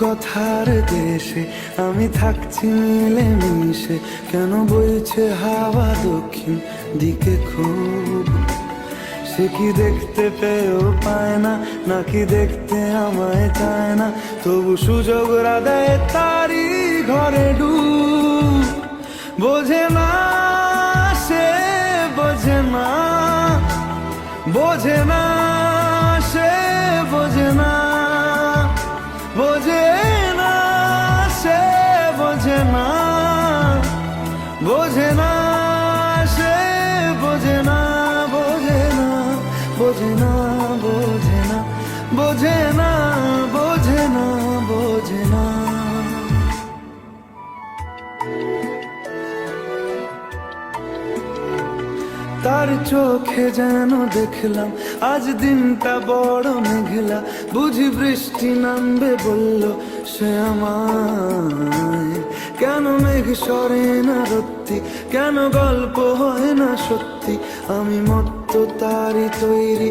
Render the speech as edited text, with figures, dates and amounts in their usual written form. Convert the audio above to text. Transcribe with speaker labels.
Speaker 1: রূপকথার দেশে আমি থাকছি মিলে মিশে, কেন বইছে হাওয়া দক্ষিণ দিকে খুব? সে কি দেখতে পেয়েও পায় না, নাকি দেখতে আমায় চায় না, তবু সুযোগ দেয় তারই ঘরে ডুব। বোঝে না সে, বোঝে না, বোঝে না সে, বোঝে না, বোঝে না সে, বোঝে না, বোঝে না সে, বোঝে না, বোঝে না, বোঝে না, বোঝে না, বোঝে না, বোঝে না, বোঝে না। তার চোখে যেন দেখলাম আজ দিনটা বড় মেঘলা, বুঝি বৃষ্টি নামবে বলল সে আমায়। কেন মেঘ সরে না রত্তি, কেন গল্প হয় না সত্যি, আমি মত্ত তারই তৈরি।